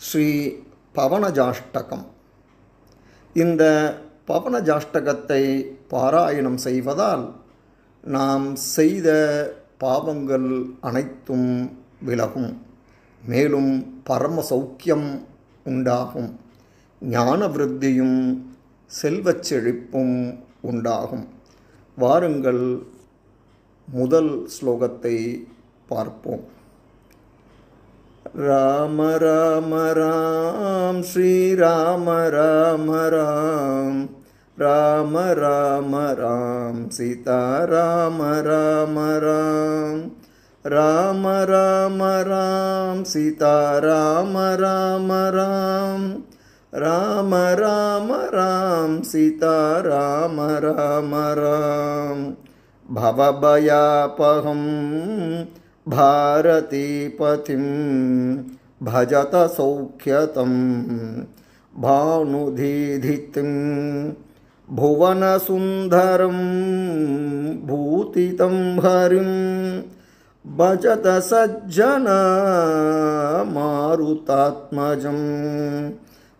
ஸ்ரீ பவனஜாஷ்டகம். இந்த பவனஜாஷ்டகத்தை பாராயணம் செய்வதால் நாம் செய்த பாவங்கள் அனைத்தும் விலகும். மேலும் பரம சௌக்கியம் உண்டாகும். ஞான விருத்தியும் செல்வச் செழிப்பும் உண்டாகும். வாருங்கள், முதல் ஸ்லோகத்தை பார்ப்போம். ராம ராம ராம் ஸ்ரீராம ராம ராம், ராம ராம ராம் சீதாராம ராம ராம், ராம ராம ராம் சீதாராம ராம ராம், ராம ராம ராம் சீதாராம ராம ராம். பவபயாபகம் भारतीपतिं भजत सौख्यतं भानुधीधितिं भुवनसुन्दरं भूतितं हरिं भजत सज्जना मारुतात्मजं.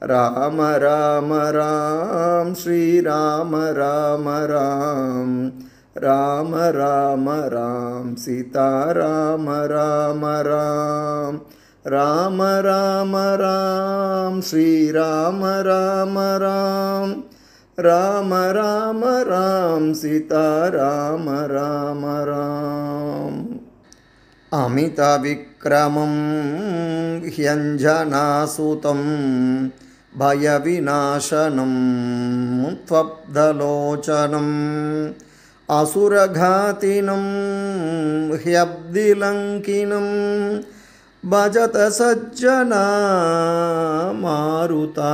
राम राम राम श्रीराम राम राम, राम राम राम सीताराम राम राम, राम राम राम श्रीराम राम राम, राम राम राम सीताराम राम राम. अमितविक्रमं ह्यञ्जनासुतं भयविनाशनं त्वब्धलोचनम् असुरघातिनं ह्यब्धिलङ्किनं भजत सज्जना मारुतात्मजं.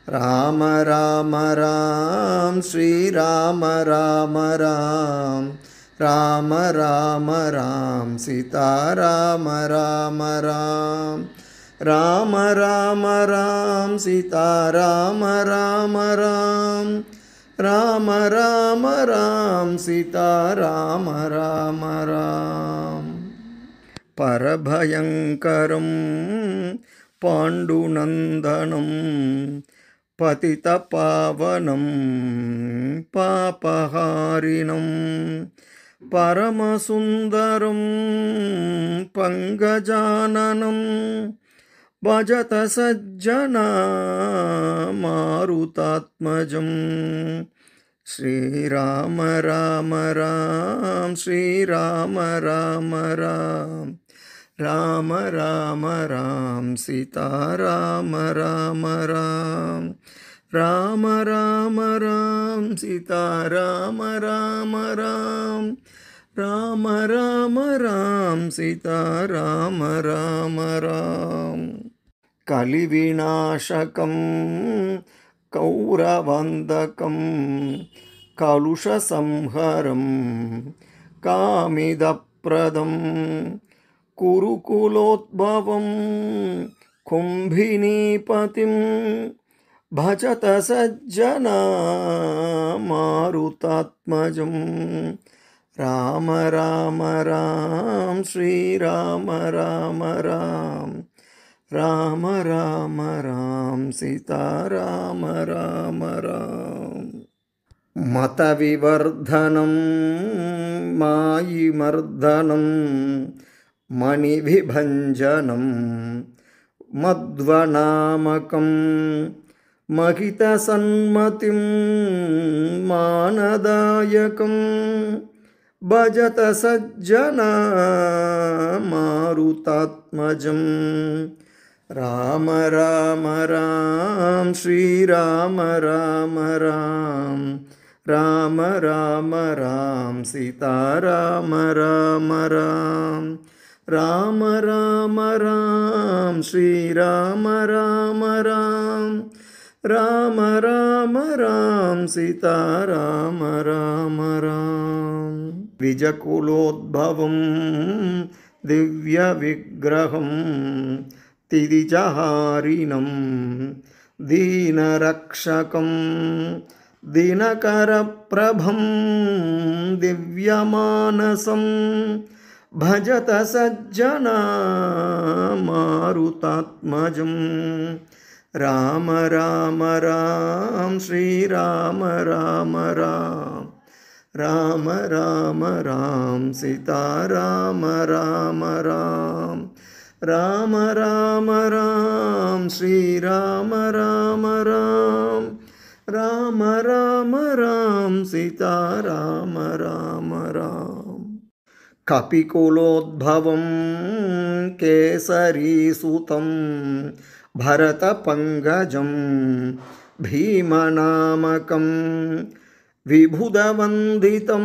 राम राम राम श्रीराम राम राम, राम राम राम सीताराम राम राम, राम राम राम सीताराम राम राम, राम राम राम सीताराम राम राम. परभयङ्करं पाण्डुनन्दनं पतितपावनं पापहारिणं परमसुन्दरं पङ्कजाननं भजत सज्जना मारुतात्मजं. श्रीराम राम राम श्रीराम राम राम, राम राम राम सीताराम राम राम, राम राम राम सीताराम राम राम, राम राम राम सीताराम राम राम. कलिविनाशकं कौरवन्दकं कलुषसंहरं कामिदप्रदं कुरुकुलोद्भवं कुम्भिनीपतिं भजत सज्जना मारुतात्मजं. राम राम राम श्रीराम राम राम, राम राम राम सीताराम राम राम. मतविवर्धनं मायिमर्दनं मणिविभञ्जनं मध्वनामकं महितसन्मतिं मानदायकं भजत सज्जना मारुतात्मजं. राम राम राम श्रीराम राम राम, राम राम राम सीताराम राम राम, राम राम राम श्रीराम राम राम, राम राम राम सीताराम राम राम. द्विजकुलोद्भवं दिव्यविग्रहं तिरिजहारिणं दीनरक्षकं दिनकरप्रभं दिव्यमानसं భజత సజ్జనా మారుతాత్మజం రామ రామ రామ శ్రీరామ రామ రామ రామ రామ రామ సీతారామ రామ రామ రామ రామ రామ శ్రీరామ రామ రామ రామ రామ రామ సీతారామ రామ రామ కపికులోద్భవం కేసరీసుతం భరతపంకజం భీమనామకం విభుదవందితం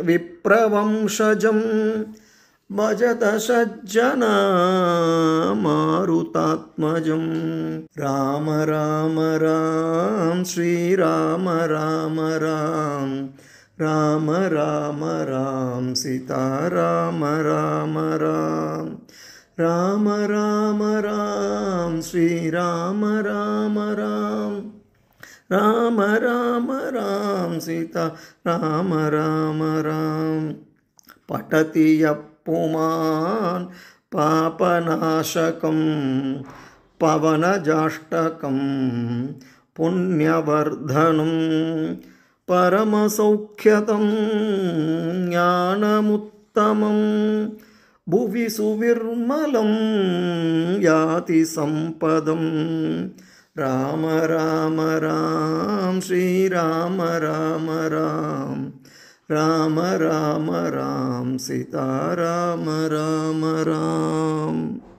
విప్రవంశజం భజత సజ్జనా మారుతాత్మజం రామ రామ రామ శ్రీరామ రామ రామ రామ రామ రామ సీతారామ రామ రామ రామ రామ రామ శ్రీరామ రామ రామ రామ రామ రామ సీతా రామ రామ రామ పఠతి పుమాన్ పాపనాశకం పవనజాష్టకం పుణ్యవర్ధనం పరమసౌఖ్యతం జ్ఞానముత్తమం భువి సువిర్మలం యాతి సంపదం రామ రామ రామ శ్రీరామ రామ రామ రామ రామ రామ సీతారామ రామ రామ